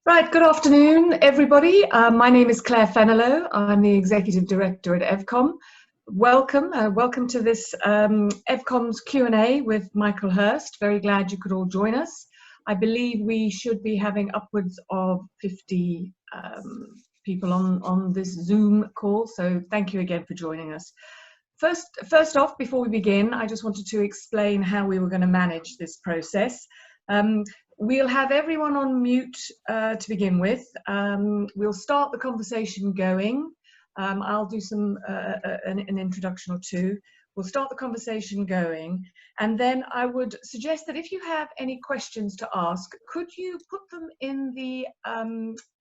Right, good afternoon, everybody. My name is Claire Fennelow. I'm the Executive Director at EVCOM. Welcome to this EVCOM's Q&A with Michael Hirst. Very glad you could all join us. I believe we should be having upwards of 50 people on this Zoom call, so thank you again for joining us. First off, before we begin, I just wanted to explain how we were going to manage this process. We'll have everyone on mute to begin with. We'll start the conversation going. I'll do an introduction or two. We'll start the conversation going, and then I would suggest that if you have any questions to ask, could you put them in the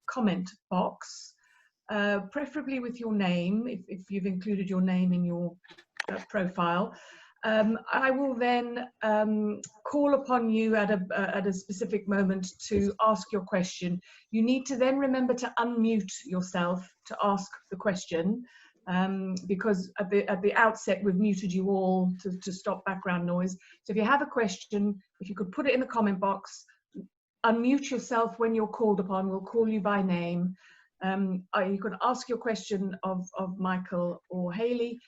comment box, preferably with your name, if you've included your name in your profile. I will then call upon you at a specific moment to ask your question. You need to then remember to unmute yourself to ask the question, because at the outset we've muted you all to stop background noise. So if you have a question, if you could put it in the comment box, unmute yourself when you're called upon. We'll call you by name. You can ask your question of Michael or Hayley,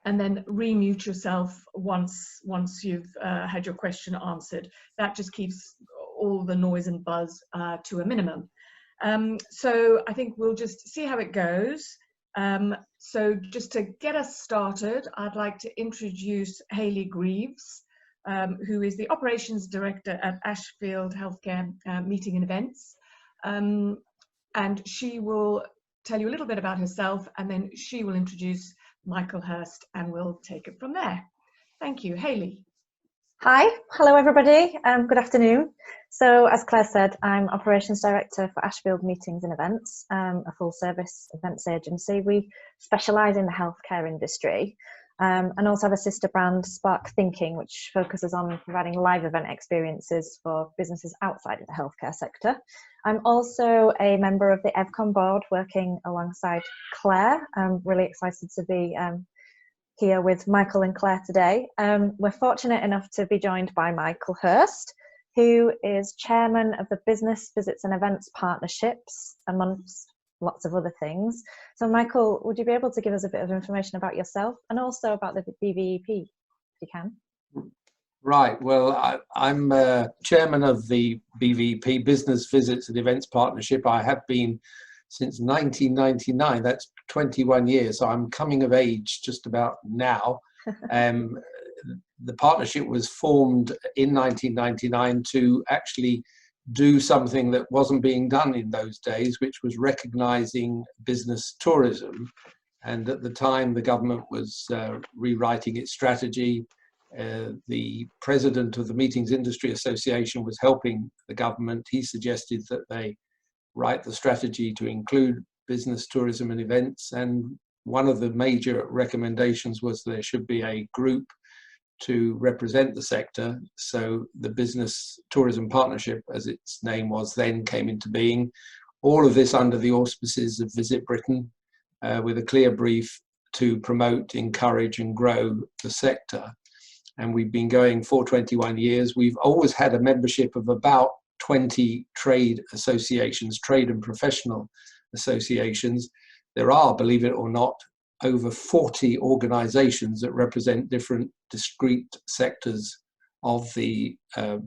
and then remute yourself once you've had your question answered. That just keeps all the noise and buzz to a minimum. So I think we'll just see how it goes. So just to get us started, I'd like to introduce Hayley Greaves, who is the Operations Director at Ashfield Healthcare Meeting and Events. And she will tell you a little bit about herself, and then she will introduce Michael Hirst, and we'll take it from there. Thank you. Hayley. Hi, hello everybody, good afternoon. So as Claire said, I'm Operations Director for Ashfield Meetings and Events, a full service events agency. We specialise in the healthcare industry and also have a sister brand, Spark Thinking, which focuses on providing live event experiences for businesses outside of the healthcare sector. I'm also a member of the EVCOM board, working alongside Claire. I'm really excited to be here with Michael and Claire today. We're fortunate enough to be joined by Michael Hirst, who is chairman of the Business Visits and Events Partnerships, amongst lots of other things. So Michael, would you be able to give us a bit of information about yourself and also about the BVEP, if you can? Right, well, I'm chairman of the BVEP, Business Visits and Events Partnership. I have been since 1999, that's 21 years, so I'm coming of age just about now. The partnership was formed in 1999 to actually do something that wasn't being done in those days, which was recognising business tourism. And at the time, the government was rewriting its strategy. The president of the Meetings Industry Association was helping the government. He suggested that they write the strategy to include business tourism and events, and one of the major recommendations was there should be a group to represent the sector. So the Business Tourism Partnership, as its name was then, came into being. All of this under the auspices of Visit Britain, with a clear brief to promote, encourage and grow the sector. And we've been going for 21 years. We've always had a membership of about 20 trade associations, trade and professional associations. There are, believe it or not, over 40 organizations that represent different discrete sectors of the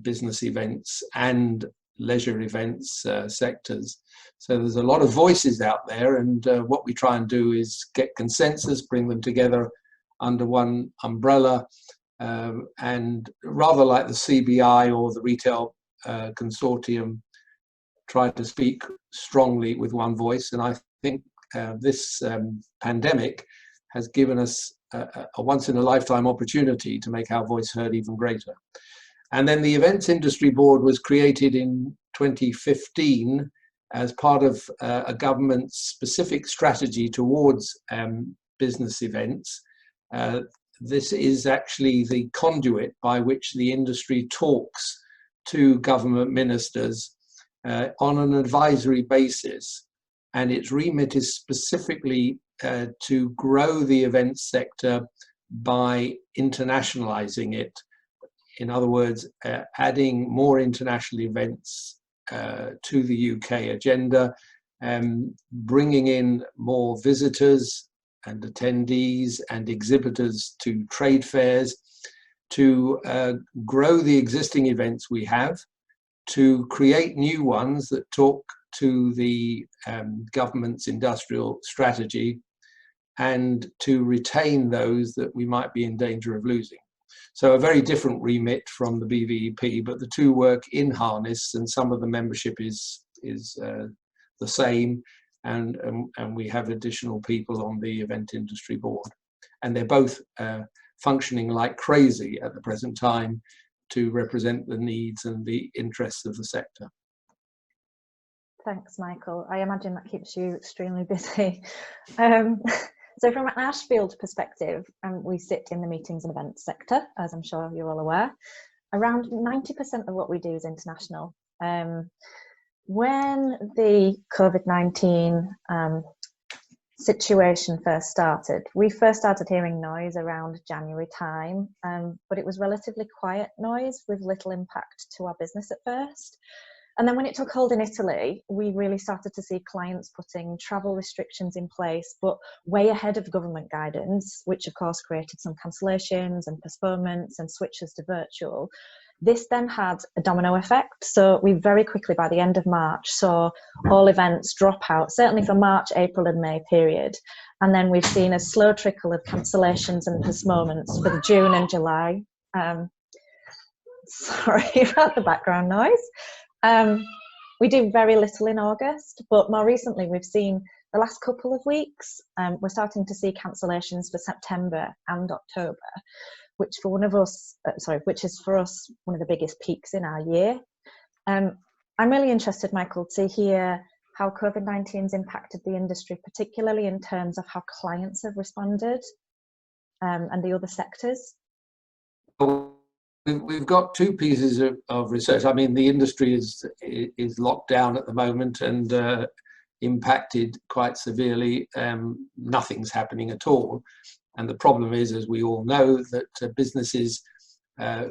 business events and leisure events sectors. So there's a lot of voices out there, and what we try and do is get consensus, bring them together under one umbrella, and rather like the CBI or the Retail Consortium, try to speak strongly with one voice. And I think this pandemic has given us a once-in-a-lifetime opportunity to make our voice heard even greater. And then the Events Industry Board was created in 2015 as part of a government's specific strategy towards business events. This is actually the conduit by which the industry talks to government ministers on an advisory basis. And its remit is specifically to grow the events sector by internationalizing it. In other words, adding more international events to the UK agenda, bringing in more visitors and attendees and exhibitors to trade fairs, to grow the existing events we have, to create new ones that talk to the government's industrial strategy, and to retain those that we might be in danger of losing. So a very different remit from the BVEP, but the two work in harness, and some of the membership is the same, and we have additional people on the event industry board, and they're both functioning like crazy at the present time to represent the needs and the interests of the sector. Thanks, Michael. I imagine that keeps you extremely busy. So from an Ashfield perspective, we sit in the meetings and events sector, as I'm sure you're all aware. Around 90% of what we do is international. When the COVID-19 situation first started, we first started hearing noise around January time, but it was relatively quiet noise with little impact to our business at first. And then when it took hold in Italy, we really started to see clients putting travel restrictions in place, but way ahead of government guidance, which of course created some cancellations and postponements and switches to virtual. This then had a domino effect. So we very quickly, by the end of March, saw all events drop out, certainly for March, April and May period. And then we've seen a slow trickle of cancellations and postponements for the June and July. Sorry about the background noise. We do very little in August, but more recently we've seen the last couple of weeks, we're starting to see cancellations for September and October, which for which is for us one of the biggest peaks in our year. I'm really interested, Michael, to hear how COVID-19 has impacted the industry, particularly in terms of how clients have responded and the other sectors. We've got two pieces of research. I mean, the industry is locked down at the moment and impacted quite severely. Nothing's happening at all. And the problem is, as we all know, that businesses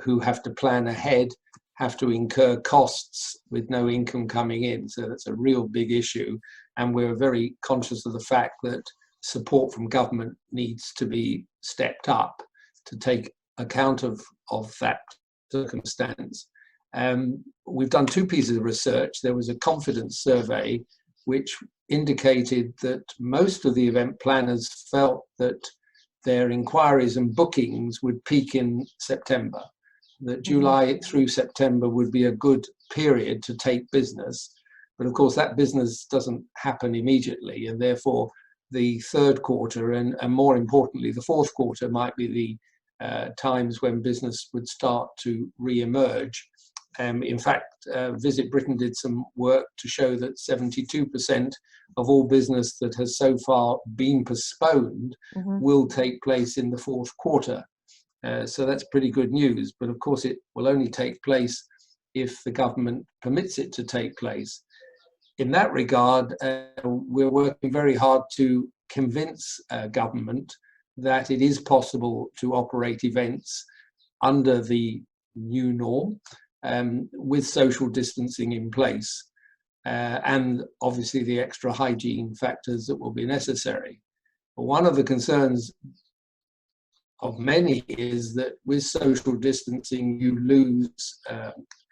who have to plan ahead have to incur costs with no income coming in. So that's a real big issue. And we're very conscious of the fact that support from government needs to be stepped up to take account of that circumstance. We've done two pieces of research. There was a confidence survey which indicated that most of the event planners felt that their inquiries and bookings would peak in September, that July through September would be a good period to take business. But of course that business doesn't happen immediately, and therefore the third quarter and more importantly the fourth quarter might be the times when business would start to re-emerge. In fact, Visit Britain did some work to show that 72% of all business that has so far been postponed will take place in the fourth quarter. So that's pretty good news. But of course, it will only take place if the government permits it to take place. In that regard, we're working very hard to convince government that it is possible to operate events under the new norm with social distancing in place and obviously the extra hygiene factors that will be necessary. But one of the concerns of many is that with social distancing you lose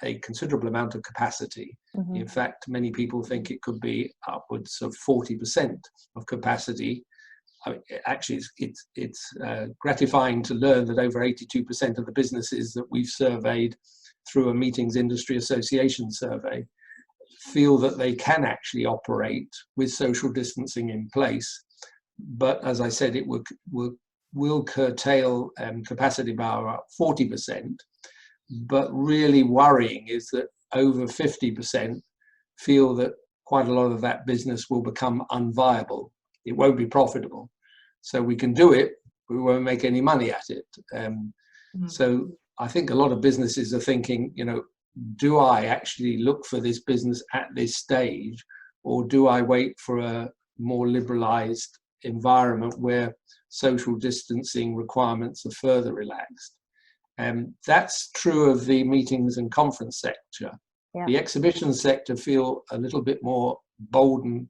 a considerable amount of capacity. In fact, many people think it could be upwards of 40% of capacity. I mean, actually, it's gratifying to learn that over 82% of the businesses that we've surveyed through a Meetings Industry Association survey feel that they can actually operate with social distancing in place. But as I said, it will curtail capacity by about 40%. But really worrying is that over 50% feel that quite a lot of that business will become unviable. It won't be profitable. So we can do it, but we won't make any money at it. So I think a lot of businesses are thinking, you know, do I actually look for this business at this stage, or do I wait for a more liberalized environment where social distancing requirements are further relaxed? That's true of the meetings and conference sector. Yeah. The exhibition sector feel a little bit more bolden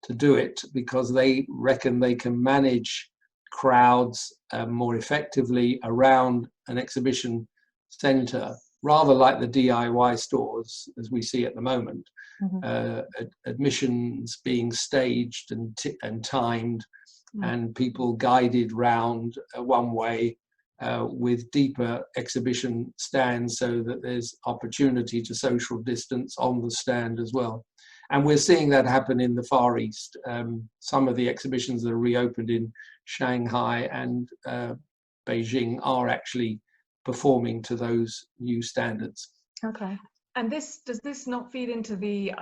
to do it because they reckon they can manage crowds more effectively around an exhibition centre, rather like the DIY stores as we see at the moment. Admissions being staged and timed, and people guided round one way with deeper exhibition stands, so that there's opportunity to social distance on the stand as well. And we're seeing that happen in the Far East. Some of the exhibitions that are reopened in Shanghai and Beijing are actually performing to those new standards. Okay. And does this not feed into the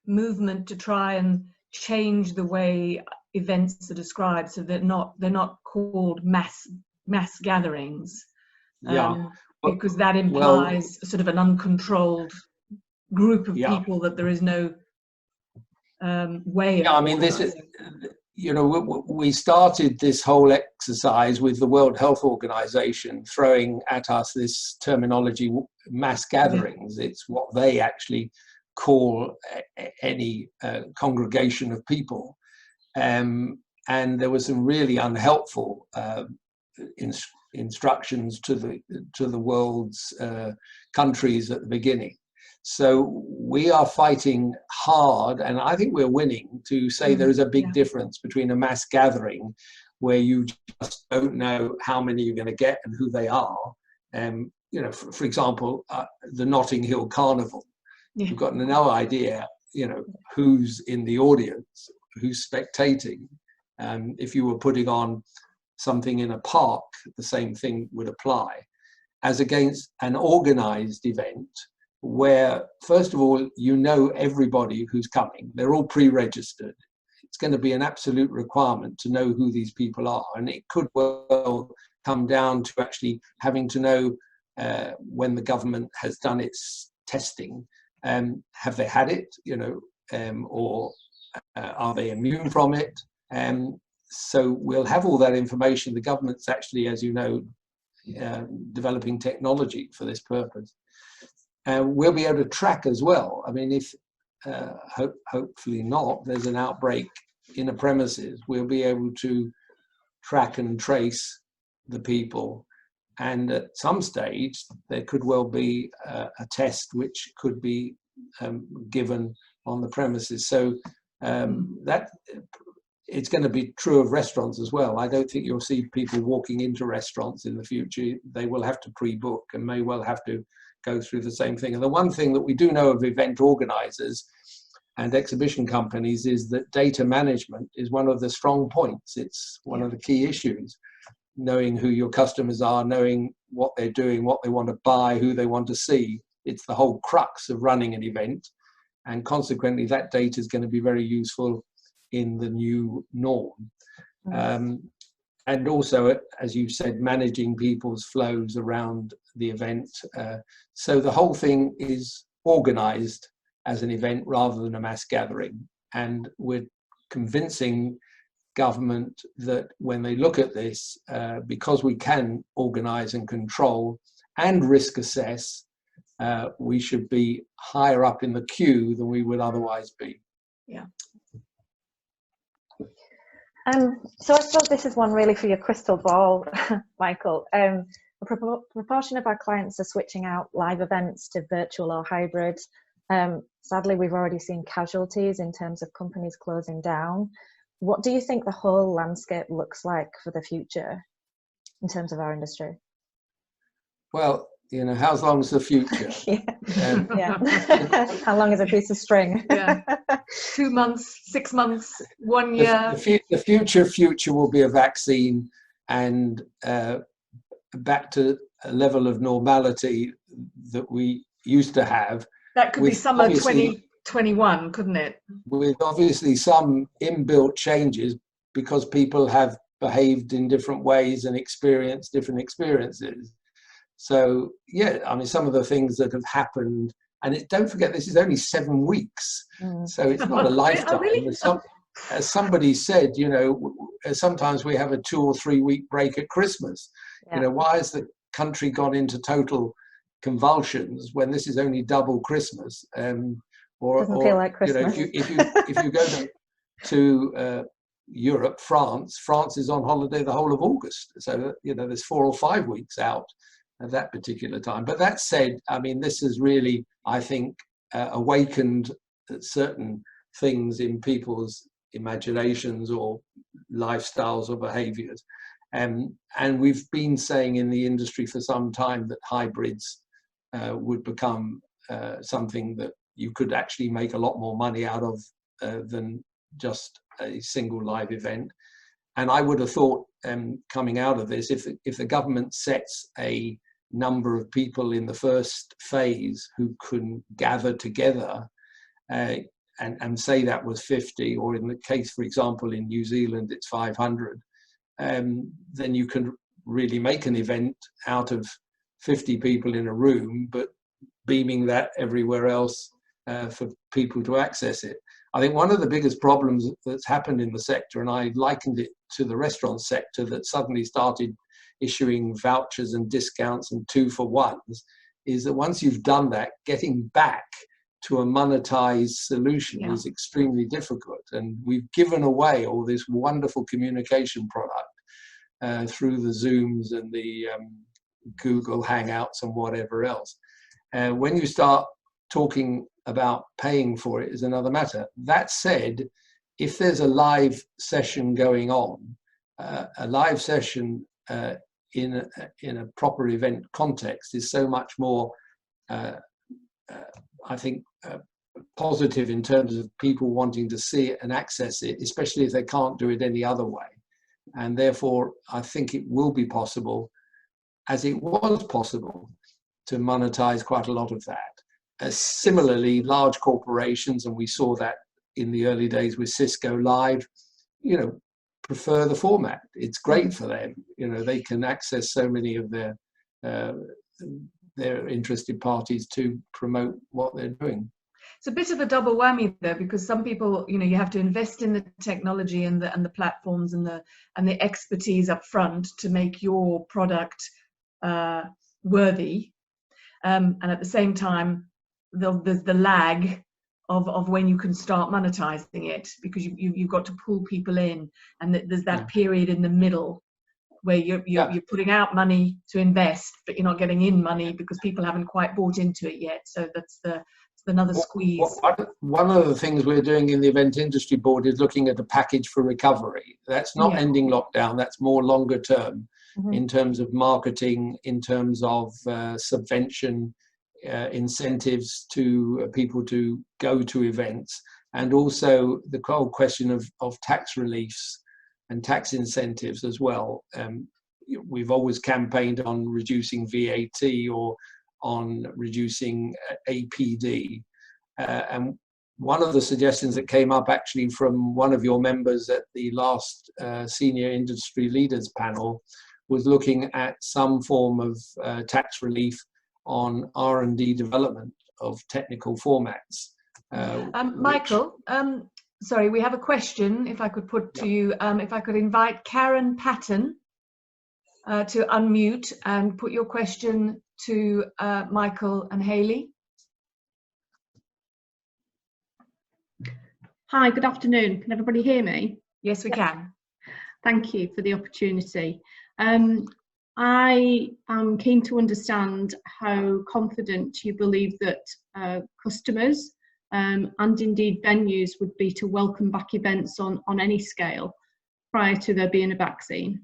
movement to try and change the way events are described, so they're not called mass gatherings? Because that implies sort of an uncontrolled group of people that there is no way of. I mean, this is, you know, we started this whole exercise with the World Health Organization throwing at us this terminology, mass gatherings. It's what they actually call any congregation of people. And there were some really unhelpful instructions to the world's countries at the beginning. So we are fighting hard, and I think we're winning, to say there is a big difference between a mass gathering where you just don't know how many you're going to get and who they are. You know, for example, the Notting Hill Carnival. You've got no idea, you know, who's in the audience, who's spectating. If you were putting on something in a park, the same thing would apply, as against an organized event where, first of all, you know everybody who's coming. They're all pre-registered. It's going to be an absolute requirement to know who these people are. And it could well come down to actually having to know when the government has done its testing. Have they had it, you know, or are they immune from it? So we'll have all that information. The government's actually, as you know, developing technology for this purpose. We'll be able to track as well. I mean, if hopefully not, there's an outbreak in a premises, we'll be able to track and trace the people. And at some stage, there could well be a test which could be given on the premises. So that it's going to be true of restaurants as well. I don't think you'll see people walking into restaurants in the future. They will have to pre-book and may well have to go through the same thing. And the one thing that we do know of event organizers and exhibition companies is that data management is one of the strong points. It's one of the key issues. Knowing who your customers are, knowing what they're doing, what they want to buy, who they want to see. It's the whole crux of running an event. And consequently, that data is going to be very useful in the new norm. And also, as you said, managing people's flows around the event. So the whole thing is organized as an event rather than a mass gathering. And we're convincing government that when they look at this, because we can organize and control and risk assess, we should be higher up in the queue than we would otherwise be. Yeah. So I suppose this is one really for your crystal ball, Michael. A proportion of our clients are switching out live events to virtual or hybrid. Sadly, we've already seen casualties in terms of companies closing down. What do you think the whole landscape looks like for the future in terms of our industry? Well, you know, how long is the future? How long is a piece of string? 2 months, 6 months, 1 year. The future will be a vaccine and back to a level of normality that we used to have. That could be summer 2021, couldn't it? With obviously some inbuilt changes because people have behaved in different ways and experienced different experiences. So, yeah, I mean, some of the things that have happened, and don't forget, this is only 7 weeks. So it's not a lifetime. Oh, really? As somebody said, you know, sometimes we have a 2 or 3 week break at Christmas. You know, why has the country gone into total convulsions when this is only double Christmas. Doesn't feel like Christmas. If you go to Europe, France is on holiday the whole of August. So there's 4 or 5 weeks out at that particular time. But that said, I mean, this has really, I think, awakened certain things in people's imaginations or lifestyles or behaviours. And we've been saying in the industry for some time that hybrids would become something that you could actually make a lot more money out of than just a single live event. And I would have thought, coming out of this, if the government sets a number of people in the first phase who can gather together, and say that was 50, or in the case, for example, in New Zealand, it's 500, then you can really make an event out of 50 people in a room, but beaming that everywhere else for people to access it. I think one of the biggest problems that's happened in the sector, and I likened it to the restaurant sector that suddenly started issuing vouchers and discounts and 2-for-1s, is that once you've done that, getting back to a monetized solution is extremely difficult. And we've given away all this wonderful communication product through the Zooms and the Google Hangouts and whatever else. When you start talking about paying for it is another matter. That said, if there's a live session going on, a live session in a proper event context is so much more, I think, positive in terms of people wanting to see it and access it, especially if they can't do it any other way. And therefore, I think it will be possible, as it was possible, to monetize quite a lot of that. Similarly, large corporations, and we saw that in the early days with Cisco Live, prefer the format. It's great for them. They can access so many of their interested parties to promote what they're doing. It's a bit of a double whammy there, because some people, you have to invest in the technology and the platforms and the expertise up front to make your product worthy, and at the same time, there's the lag of when you can start monetizing it, because you've got to pull people in, and there's that period in the middle where you're putting out money to invest, but you're not getting in money because people haven't quite bought into it yet. So that's another squeeze. One of the things we're doing in the Event Industry Board is looking at a package for recovery. That's not ending lockdown, that's more longer term, in terms of marketing, in terms of subvention, incentives to people to go to events, and also the whole question of tax reliefs and tax incentives as well. We've always campaigned on reducing VAT or on reducing APD. And one of the suggestions that came up actually from one of your members at the last Senior Industry Leaders panel was looking at some form of tax relief on R&D development of technical formats. Michael, sorry, we have a question, if I could put to you, if I could invite Karen Patton to unmute and put your question to Michael and Hayley. Hi, good afternoon. Can everybody hear me? Yes, we can. Thank you for the opportunity. I am keen to understand how confident you believe that customers and indeed venues would be to welcome back events on any scale prior to there being a vaccine.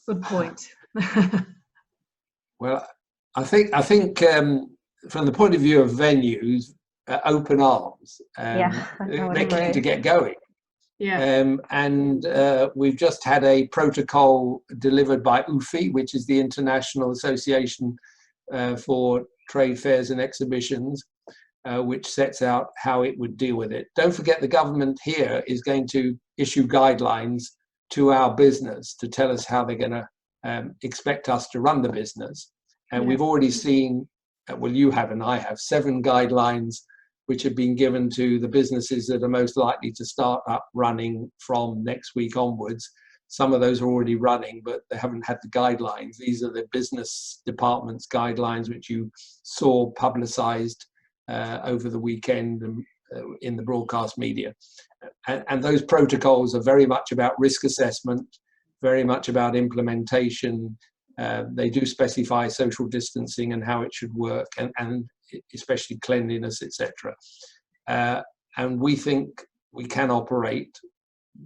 Good point. Well, I think from the point of view of venues, open arms. They're keen to get going. And we've just had a protocol delivered by UFI, which is the International Association for Trade Fairs and Exhibitions, which sets out how it would deal with it. Don't forget, the government here is going to issue guidelines to our business to tell us how they're going to expect us to run the business. And we've already seen, well, you have and I have, 7 guidelines which have been given to the businesses that are most likely to start up running from next week onwards. some of those are already running, but they haven't had the guidelines. These are the business department's guidelines, which you saw publicised over the weekend in the broadcast media. And those protocols are very much about risk assessment, very much about implementation. They do specify social distancing and how it should work, and especially cleanliness, etc. And we think we can operate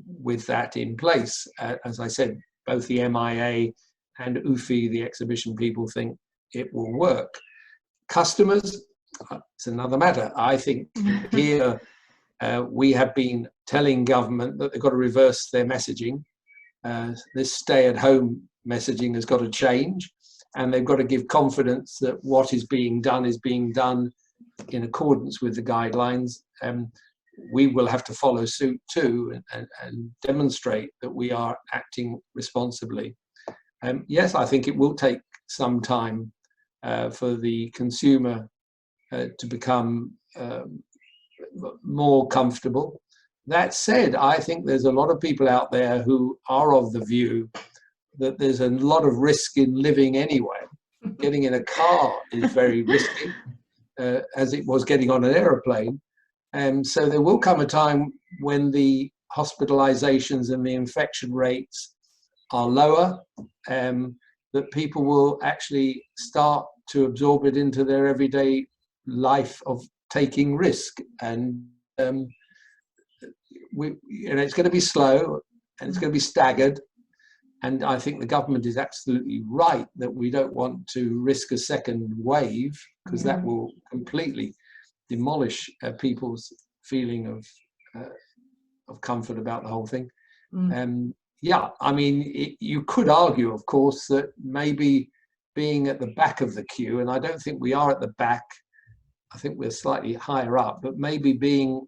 with that in place. As I said, both the MIA and UFI, the exhibition people, think it will work. Customers, it's another matter. I think here we have been telling government that they've got to reverse their messaging. This stay-at-home messaging has got to change, and they've got to give confidence that what is being done in accordance with the guidelines. We will have to follow suit too, and demonstrate that we are acting responsibly. Yes, I think it will take some time for the consumer to become more comfortable. That said, I think there's a lot of people out there who are of the view that there's a lot of risk in living anyway. Getting in a car is very risky, as it was getting on an aeroplane. And so there will come a time when the hospitalizations and the infection rates are lower, that people will actually start to absorb it into their everyday life of taking risk. And it's going to be slow, and it's going to be staggered. And I think the government is absolutely right that we don't want to risk a second wave, because that will completely demolish people's feeling of comfort about the whole thing. Yeah, I mean, you could argue, of course, that maybe being at the back of the queue, and I don't think we are at the back, I think we're slightly higher up, but maybe being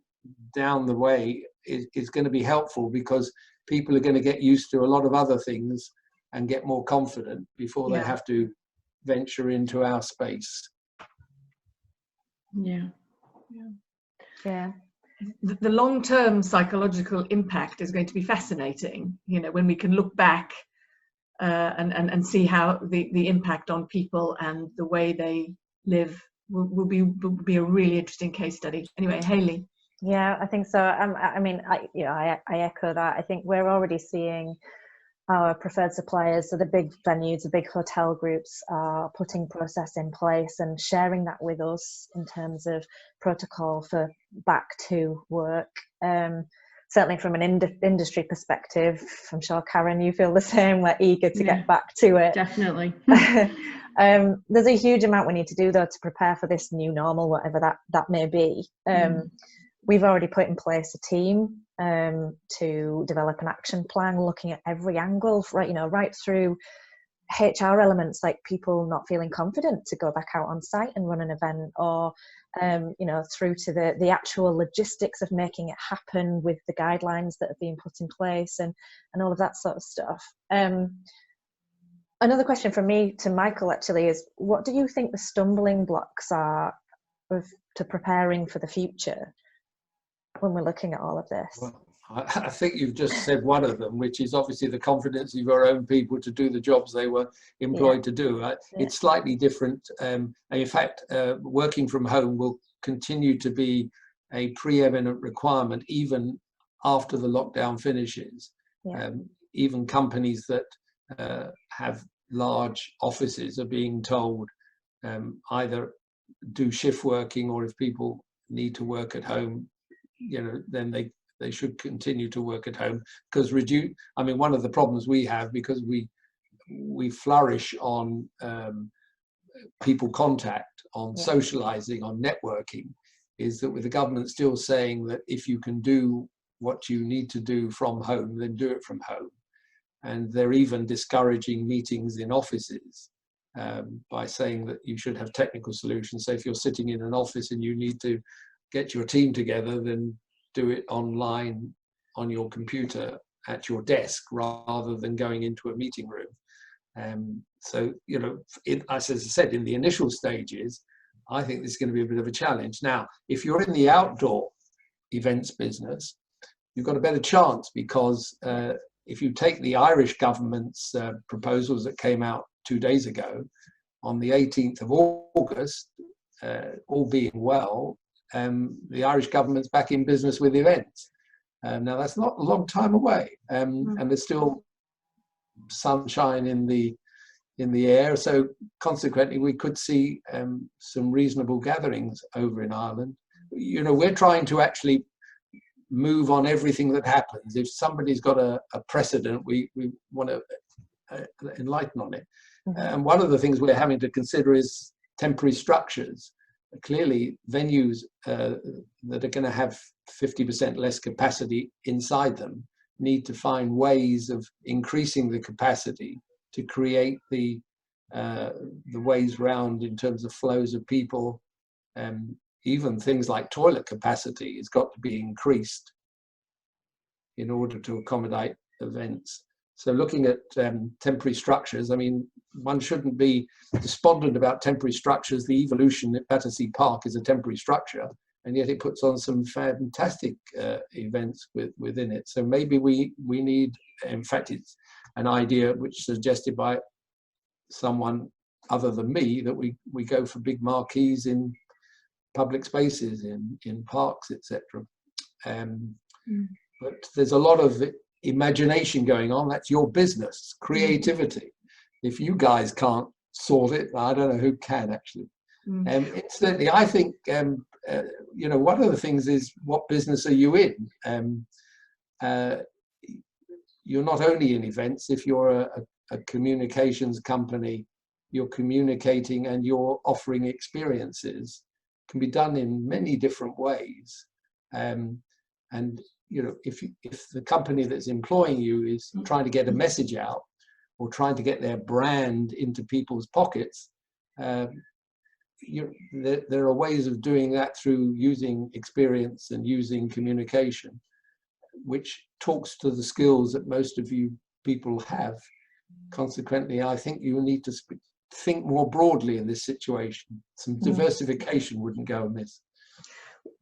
down the way is going to be helpful, because people are going to get used to a lot of other things and get more confident before they have to venture into our space. Yeah. The long-term psychological impact is going to be fascinating, you know, when we can look back and see how the impact on people and the way they live will be a really interesting case study. Anyway, Hayley. Yeah, I think so. I mean, I echo that. I think we're already seeing our preferred suppliers, so the big venues, the big hotel groups, are putting process in place and sharing that with us in terms of protocol for back to work. Certainly from an industry perspective, I'm sure, Karen, you feel the same. We're eager to get back to it. Definitely. There's a huge amount we need to do, though, to prepare for this new normal, whatever that may be. We've already put in place a team to develop an action plan, looking at every angle, right through HR elements, like people not feeling confident to go back out on site and run an event, or through to the actual logistics of making it happen with the guidelines that have been put in place, and all of that sort of stuff. Another question from me to Michael, actually, is what do you think the stumbling blocks are to preparing for the future when we're looking at all of this? Well, I think you've just said one of them, which is obviously the confidence of your own people to do the jobs they were employed to do. It's slightly different. And in fact, working from home will continue to be a preeminent requirement even after the lockdown finishes. Even companies that have large offices are being told either do shift working, or if people need to work at home, then they should continue to work at home, because one of the problems we have, because we flourish on people contact, on socializing, on networking, is that with the government still saying that if you can do what you need to do from home, then do it from home. And they're even discouraging meetings in offices by saying that you should have technical solutions. So if you're sitting in an office and you need to get your team together, then do it online on your computer at your desk rather than going into a meeting room. So, as I said, in the initial stages, I think this is going to be a bit of a challenge. Now, if you're in the outdoor events business, you've got a better chance, because if you take the Irish government's proposals that came out 2 days ago, on the 18th of August, all being well, the Irish government's back in business with events. Now that's not a long time away, and there's still sunshine in the air. So consequently, we could see some reasonable gatherings over in Ireland. You know, we're trying to actually move on everything that happens. If somebody's got a precedent, we want to enlighten on it. And one of the things we're having to consider is temporary structures. Clearly, venues that are going to have 50% less capacity inside them need to find ways of increasing the capacity to create the ways round in terms of flows of people. Even things like toilet capacity has got to be increased in order to accommodate events. So looking at temporary structures, I mean, one shouldn't be despondent about temporary structures. The Evolution at Battersea Park is a temporary structure, and yet it puts on some fantastic events within it. So maybe we need, in fact, it's an idea which suggested by someone other than me, that we go for big marquees in public spaces, in parks, etc. But there's a lot of imagination going on. That's your business, creativity. If you guys can't sort it, I don't know who can actually. Incidentally, I think you know, one of the things is, what business are you in? You're not only in events. If you're a communications company, you're communicating and you're offering experiences. Can be done in many different ways. And you know, if the company that's employing you is trying to get a message out, or trying to get their brand into people's pockets, there are ways of doing that through using experience and using communication, which talks to the skills that most of you people have. Consequently, I think you need to think more broadly in this situation. Some diversification wouldn't go amiss.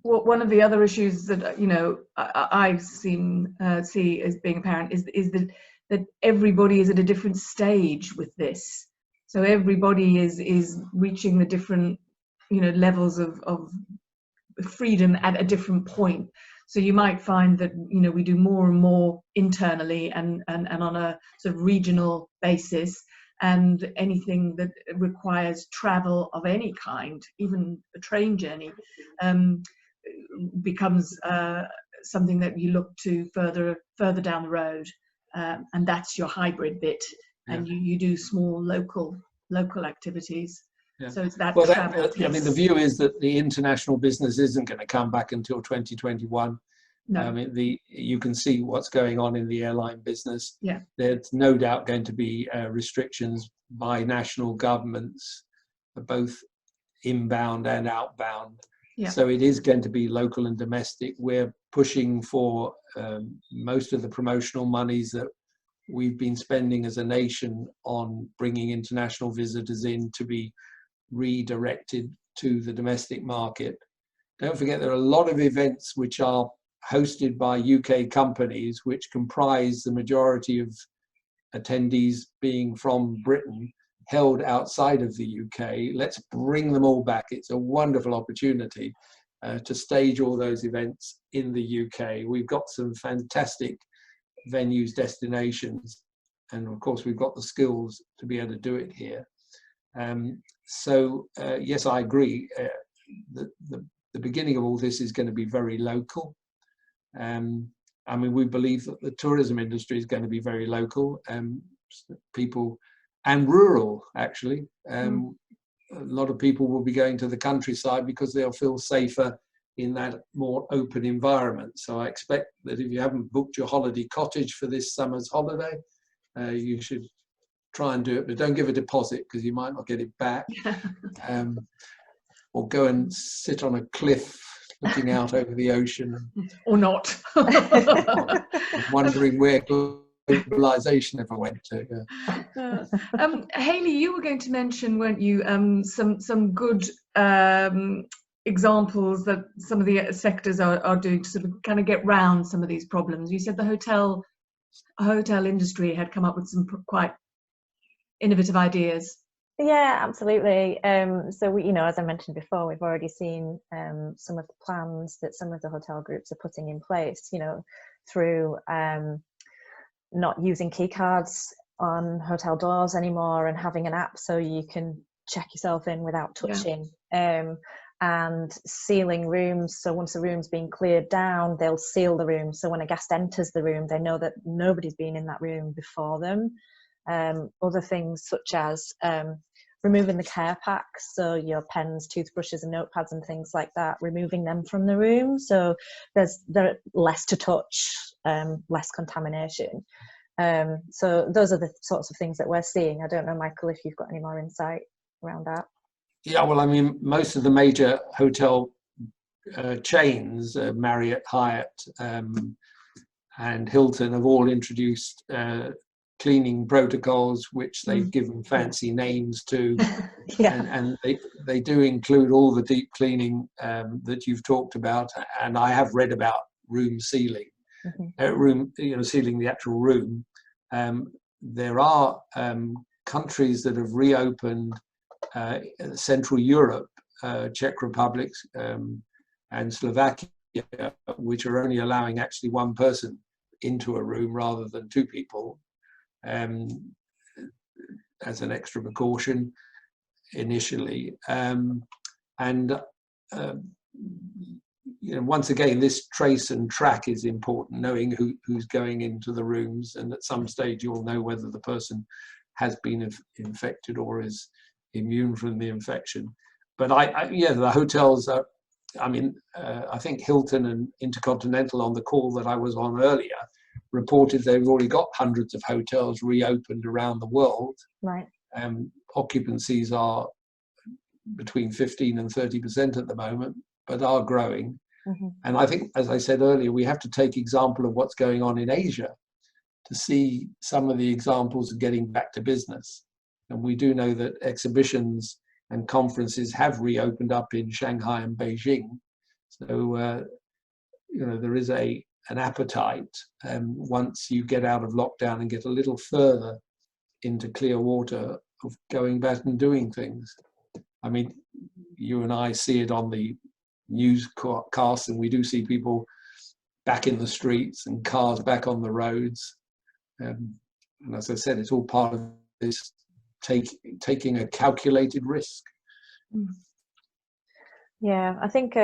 Well, one of the other issues that, you know, I've seen see as being apparent is that everybody is at a different stage with this. So everybody is reaching the different, you know, levels of freedom at a different point. So you might find that, you know, we do more and more internally and on a sort of regional basis, and anything that requires travel of any kind, even a train journey, becomes something that you look to further down the road, and that's your hybrid bit. And you do small local activities. So it's that travel piece. I mean, the view is that the international business isn't going to come back until 2021. No. I mean, you can see what's going on in the airline business. There's no doubt going to be restrictions by national governments, both inbound and outbound. So it is going to be local and domestic. We're pushing for most of the promotional monies that we've been spending as a nation on bringing international visitors in to be redirected to the domestic market. Don't forget, there are a lot of events which are hosted by UK companies, which comprise the majority of attendees being from Britain, held outside of the UK. Let's bring them all back. It's a wonderful opportunity to stage all those events in the UK. We've got some fantastic venues, destinations, and of course we've got the skills to be able to do it here. So yes, I agree. The beginning of all this is going to be very local. I mean, we believe that the tourism industry is going to be very local, people, and rural, actually. A lot of people will be going to the countryside because they'll feel safer in that more open environment. So I expect that if you haven't booked your holiday cottage for this summer's holiday, you should try and do it, but don't give a deposit because you might not get it back. Or go and sit on a cliff looking out over the ocean. Or not. Wondering where globalization ever went to. Hayley, you were going to mention, weren't you, some good examples that some of the sectors are doing to sort of kind of get round some of these problems. You said the hotel hotel industry had come up with some quite innovative ideas. Yeah, absolutely. So we, as I mentioned before, we've already seen some of the plans that some of the hotel groups are putting in place, through not using key cards on hotel doors anymore and having an app so you can check yourself in without touching. Yeah. And sealing rooms, so once the room's been cleared down, they'll seal the room, so when a guest enters the room, they know that nobody's been in that room before them. Other things such as removing the care packs, so your pens, toothbrushes and notepads and things like that, removing them from the room, so there's less to touch, less contamination. So those are the sorts of things that we're seeing. I don't know, Michael, if you've got any more insight around that. Yeah, well, I mean, most of the major hotel chains, Marriott, Hyatt, and Hilton, have all introduced cleaning protocols, which they've given fancy names to. Yeah. And they do include all the deep cleaning that you've talked about. And I have read about room sealing, sealing the actual room. There are countries that have reopened Central Europe, Czech Republic and Slovakia, which are only allowing actually one person into a room rather than two people, as an extra precaution initially. Once again, this trace and track is important, knowing who's going into the rooms, and at some stage you'll know whether the person has been infected or is immune from the infection. But the hotels are, I think Hilton and Intercontinental on the call that I was on earlier reported they've already got hundreds of hotels reopened around the world. Right. Occupancies are between 15 and 30% at the moment, but are growing. And I think, as I said earlier, we have to take example of what's going on in Asia to see some of the examples of getting back to business. And we do know that exhibitions and conferences have reopened up in Shanghai and Beijing. So, there is an appetite once you get out of lockdown and get a little further into clear water of going back and doing things. I mean, you and I see it on the newscasts, and we do see people back in the streets and cars back on the roads. And as I said, it's all part of this taking a calculated risk. Yeah, I think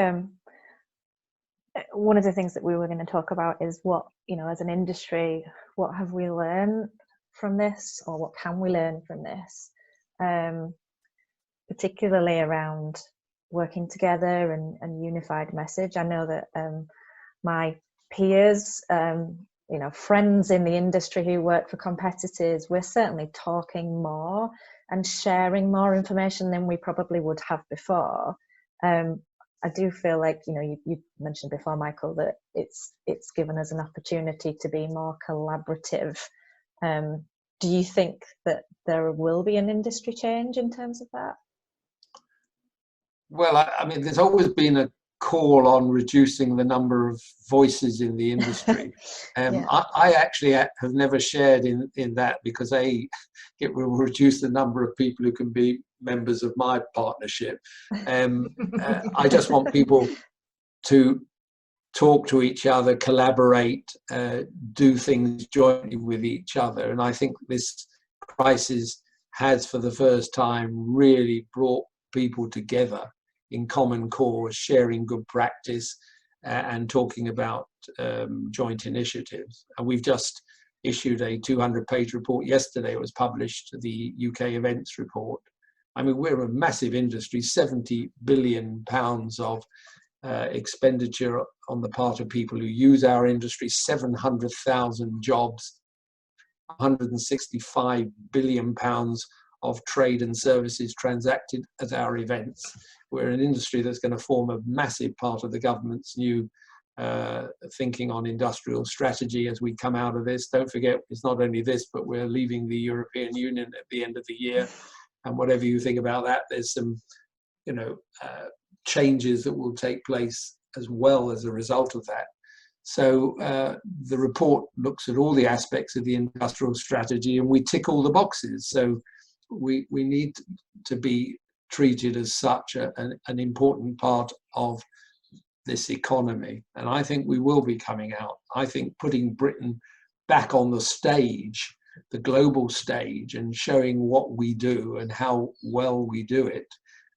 one of the things that we were going to talk about is what, as an industry, what have we learned from this, or what can we learn from this, particularly around working together and unified message. I know that my peers, friends in the industry who work for competitors, we're certainly talking more and sharing more information than we probably would have before. I do feel like, you mentioned before, Michael, that it's given us an opportunity to be more collaborative. Do you think that there will be an industry change in terms of that? Well, I mean, there's always been a call on reducing the number of voices in the industry. Yeah. I actually have never shared in that, because it will reduce the number of people who can be members of my partnership. I just want people to talk to each other, collaborate, do things jointly with each other. And I think this crisis has, for the first time, really brought people together in common cause, sharing good practice and talking about joint initiatives. And we've just issued a 200-page report yesterday. It was published, the UK events report. I mean, we're a massive industry, £70 billion of expenditure on the part of people who use our industry, 700,000 jobs, £165 billion of trade and services transacted at our events. We're an industry that's going to form a massive part of the government's new thinking on industrial strategy as we come out of this. Don't forget, it's not only this, but we're leaving the European Union at the end of the year. And whatever you think about that, there's some, changes that will take place as well as a result of that. So the report looks at all the aspects of the industrial strategy, and we tick all the boxes. So we need to be treated as such an important part of this economy. And I think we will be coming out. I think putting Britain back on the stage, the global stage, and showing what we do and how well we do it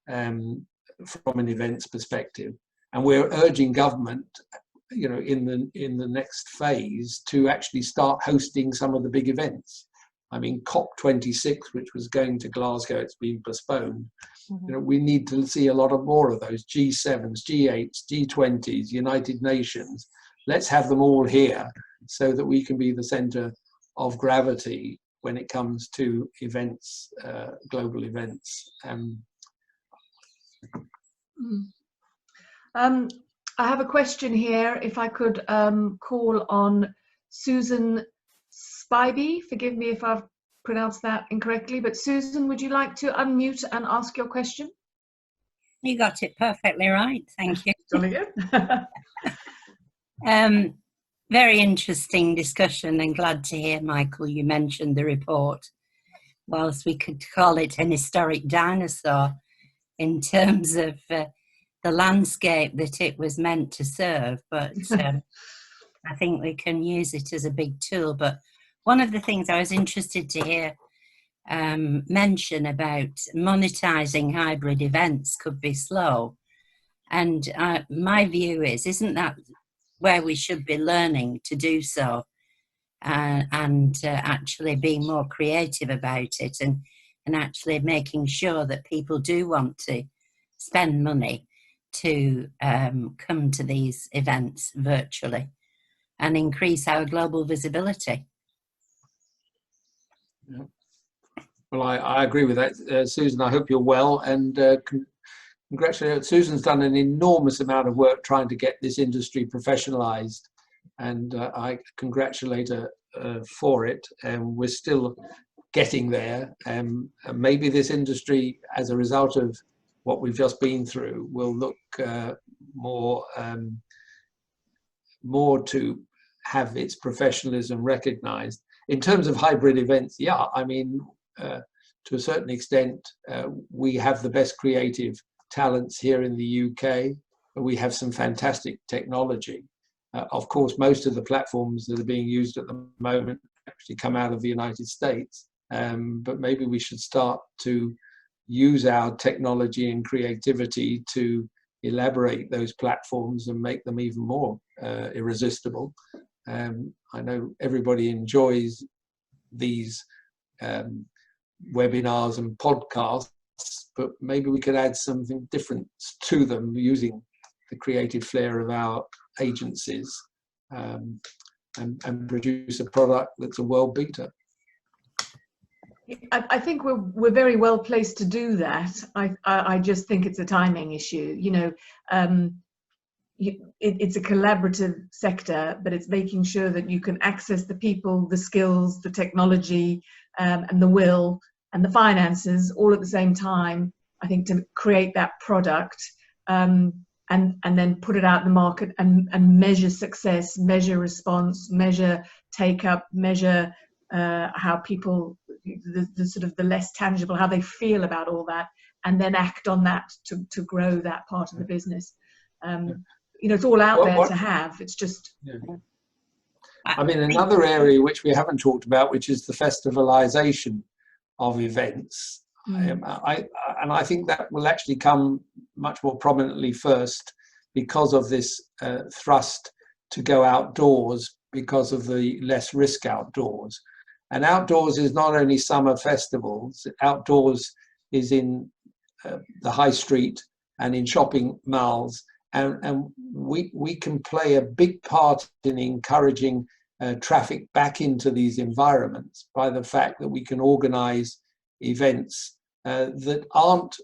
from an events perspective. And we're urging government, you know, in the next phase to actually start hosting some of the big events. I mean, COP26, which was going to Glasgow, it's been postponed. Mm-hmm. You know, we need to see a lot of more of those G7s, G8s, G20s, United Nations. Let's have them all here so that we can be the centre of gravity when it comes to events, global events. I have a question here. If I could call on Susan Spivey, forgive me if I've pronounced that incorrectly, but Susan, would you like to unmute and ask your question? You got it perfectly right, thank you. Jolly good. Very interesting discussion, and glad to hear, Michael, you mentioned the report. Whilst we could call it an historic dinosaur in terms of the landscape that it was meant to serve, but I think we can use it as a big tool. But one of the things I was interested to hear mention about monetising hybrid events could be slow. And my view is, isn't that where we should be learning to do so and actually being more creative about it and actually making sure that people do want to spend money to come to these events virtually and increase our global visibility? Yeah. Well, I agree with that, Susan. I hope you're well, and congratulations. Susan's done an enormous amount of work trying to get this industry professionalized, and I congratulate her for it. And we're still getting there. Maybe this industry, as a result of what we've just been through, will look more to have its professionalism recognized. In terms of hybrid events, yeah, I mean, to a certain extent, we have the best creative talents here in the UK. We have some fantastic technology. Of course, most of the platforms that are being used at the moment actually come out of the United States. But maybe we should start to use our technology and creativity to elaborate those platforms and make them even more irresistible. I know everybody enjoys these webinars and podcasts, but maybe we could add something different to them using the creative flair of our agencies and produce a product that's a world beater. I think we're very well placed to do that. I just think it's a timing issue. You know, it's a collaborative sector, but it's making sure that you can access the people, the skills, the technology, and the will and the finances all at the same time, I think, to create that product and then put it out in the market and measure success, measure response, measure take up, measure how people, the sort of the less tangible, how they feel about all that, and then act on that to grow that part of the business. You know, it's all out there to have. It's just. Yeah. I mean, another area which we haven't talked about, which is the festivalization of events. I think that will actually come much more prominently first because of this thrust to go outdoors because of the less risk outdoors. And outdoors is not only summer festivals, outdoors is in the high street and in shopping malls. And we can play a big part in encouraging traffic back into these environments by the fact that we can organize events that aren't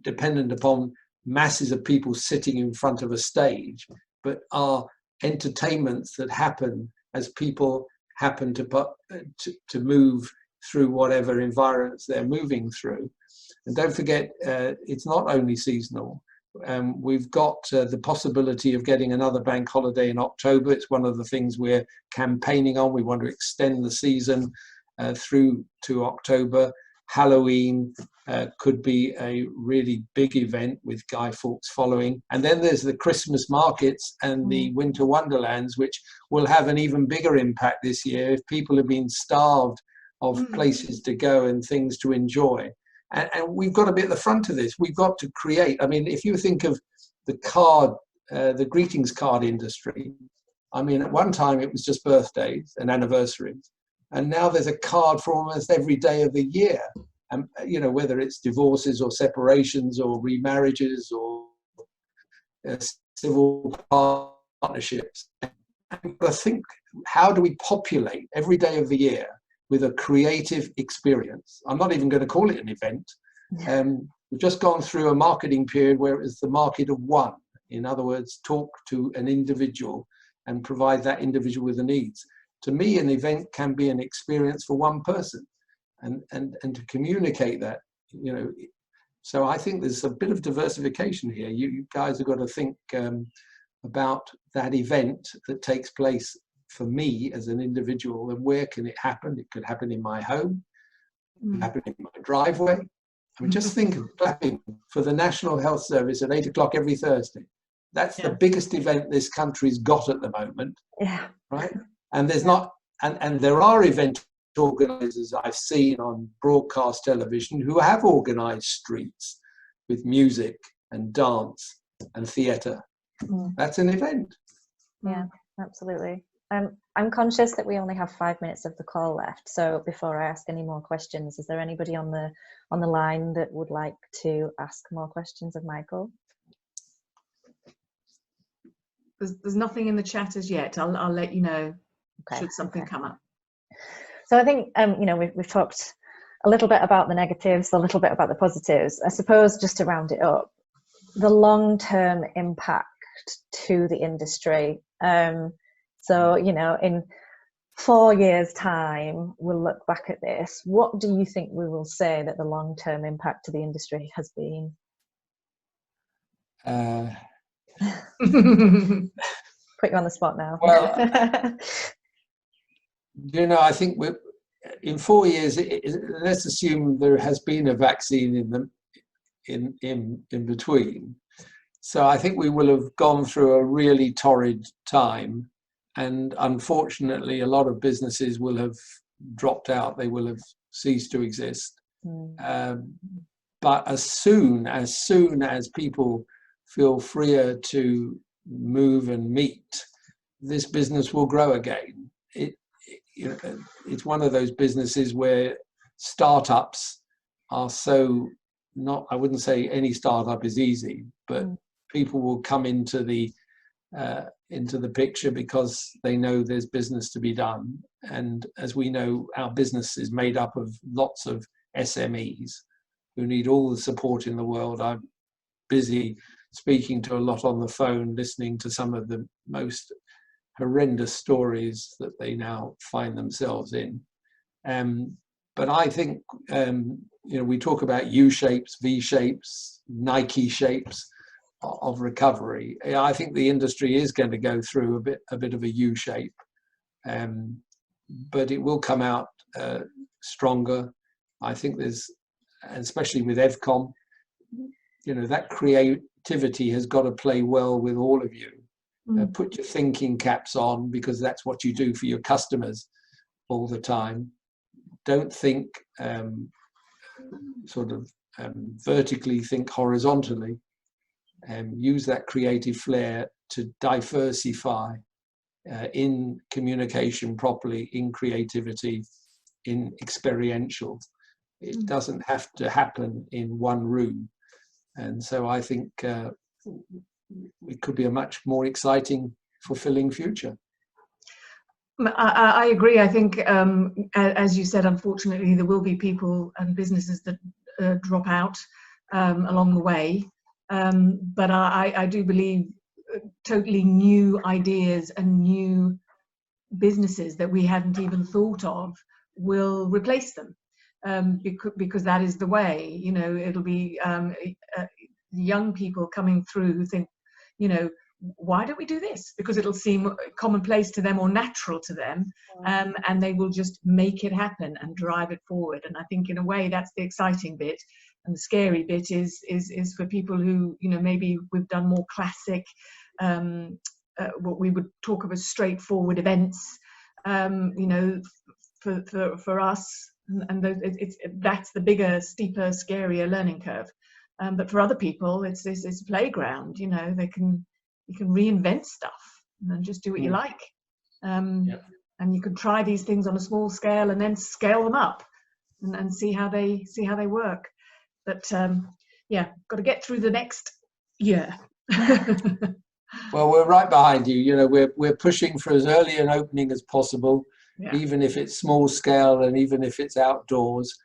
dependent upon masses of people sitting in front of a stage, but are entertainments that happen as people happen to move through whatever environments they're moving through. And don't forget, it's not only seasonal. We've got the possibility of getting another bank holiday in October. It's one of the things we're campaigning on. We want to extend the season through to October. Halloween could be a really big event with Guy Fawkes following. And then there's the Christmas markets and the winter wonderlands, which will have an even bigger impact this year if people have been starved of places to go and things to enjoy. And we've got to be at the front of this. We've got to create. I mean, if you think of the card, the greetings card industry, I mean, at one time it was just birthdays and anniversaries. And now there's a card for almost every day of the year. And, you know, whether it's divorces or separations or remarriages or civil partnerships. I think, how do we populate every day of the year with a creative experience? I'm not even going to call it an event. We've just gone through a marketing period where it was the market of one. In other words, talk to an individual and provide that individual with the needs. To me, an event can be an experience for one person, and to communicate that, you know. So I think there's a bit of diversification here. You guys have got to think about that event that takes place for me as an individual, and where can it happen? It could happen in my home, it could happen in my driveway. I mean, just think of clapping for the National Health Service at 8 o'clock every Thursday. That's the biggest event this country's got at the moment. Yeah. Right? And there's not, and there are event organisers I've seen on broadcast television who have organised streets with music and dance and theatre. That's an event. Yeah, absolutely. I'm conscious that we only have 5 minutes of the call left. So before I ask any more questions, is there anybody on the line that would like to ask more questions of Michael? There's nothing in the chat as yet. I'll let you know should something come up. So I think you know, we've talked a little bit about the negatives, a little bit about the positives. I suppose just to round it up, the long-term impact to the industry. So, you know, in 4 years' time, we'll look back at this. What do you think we will say that the long-term impact to the industry has been? Put you on the spot now. Well, you know, I think in 4 years, let's assume there has been a vaccine in between. So I think we will have gone through a really torrid time. And unfortunately, a lot of businesses will have dropped out. They will have ceased to exist. But as soon as people feel freer to move and meet, this business will grow again. You know, it's one of those businesses where startups are so not, I wouldn't say any startup is easy, but people will come into the picture because they know there's business to be done. And as we know, our business is made up of lots of SMEs who need all the support in the world. I'm busy speaking to a lot on the phone, listening to some of the most horrendous stories that they now find themselves in. But I think, you know, we talk about U-shapes, V-shapes, Nike shapes of recovery. I think the industry is going to go through a bit of a U-shape, but it will come out stronger. I think there's, especially with EVCOM, you know, that creativity has got to play well with all of you. Put your thinking caps on, because that's what you do for your customers all the time. Don't think vertically, think horizontally. Use that creative flair to diversify in communication properly, in creativity, in experiential. It doesn't have to happen in one room. And so I think it could be a much more exciting, fulfilling future. I agree. I think, as you said, unfortunately, there will be people and businesses that drop out along the way. But I do believe totally new ideas and new businesses that we hadn't even thought of will replace them, because that is the way. You know, it'll be young people coming through who think, you know, why don't we do this? Because it'll seem commonplace to them or natural to them, and they will just make it happen and drive it forward. And I think in a way that's the exciting bit, and the scary bit is for people who, you know, maybe we've done more classic, what we would talk of as straightforward events, you know, for us, and that's the bigger, steeper, scarier learning curve. But for other people, it's a playground. You know, you can reinvent stuff and just do what you like. And you can try these things on a small scale and then scale them up and see how they work. But yeah, got to get through the next year. Well, we're right behind you. You know, we're pushing for as early an opening as possible, even if it's small scale and even if it's outdoors.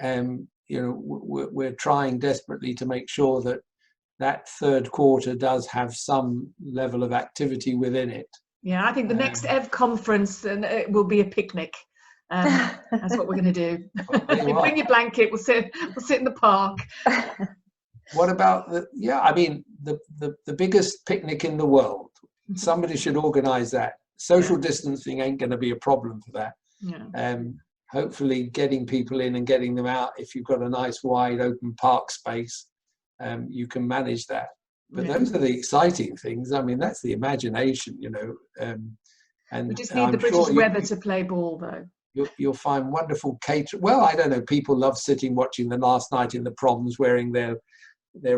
You know, we're trying desperately to make sure that third quarter does have some level of activity within it. Yeah, I think the next EV conference will be a picnic. That's what we're going to do. Bring your blanket. We'll sit in the park. What about I mean, the biggest picnic in the world? Somebody should organise that. Social distancing ain't going to be a problem for that. Yeah. Hopefully, getting people in and getting them out. If you've got a nice wide open park space, you can manage that. But those are the exciting things. I mean, that's the imagination, you know. And we just need the British weather to play ball, though. You'll find wonderful catering. Well, I don't know. People love sitting watching the last night in the proms, wearing their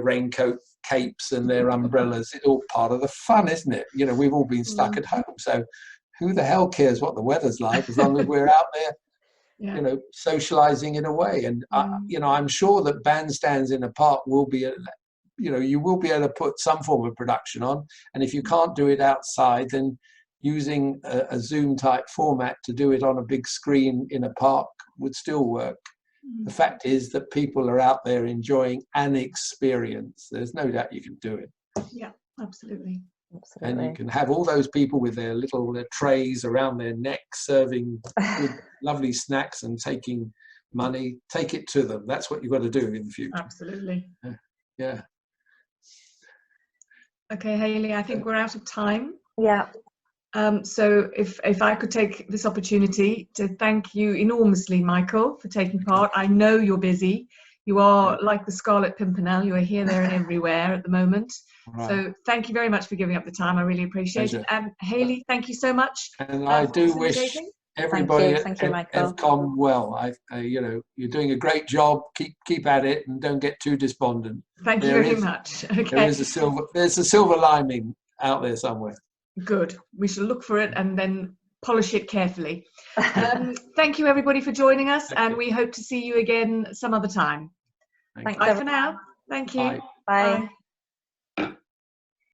raincoat capes and their umbrellas. It's all part of the fun, isn't it? You know, we've all been stuck at home, so who the hell cares what the weather's like as long as we're out there, you know, socializing in a way. And you know, I'm sure that bandstands in a park will be, you know, you will be able to put some form of production on. And if you can't do it outside, then using a Zoom type format to do it on a big screen in a park would still work. The fact is that people are out there enjoying an experience. There's no doubt you can do it. Yeah, absolutely. And you can have all those people with their little trays around their neck serving good, lovely snacks and taking money. Take it to them. That's what you've got to do in the future. Absolutely. Yeah. Okay, Hayley, I think we're out of time. Yeah. So if I could take this opportunity to thank you enormously, Michael, for taking part. I know you're busy. You are like the Scarlet Pimpernel. You are here, there and everywhere at the moment. Right. So thank you very much for giving up the time. I really appreciate it. And Hayley, thank you so much. And I do wish everybody at EVCOM well. You know, you're doing a great job. Keep at it and don't get too despondent. Thank you very much. Okay. There's a silver lining out there somewhere. Good. We shall look for it and then polish it carefully. Thank you, everybody, for joining us, and we hope to see you again some other time. Thanks. Bye for now. Thank you. Bye. Bye.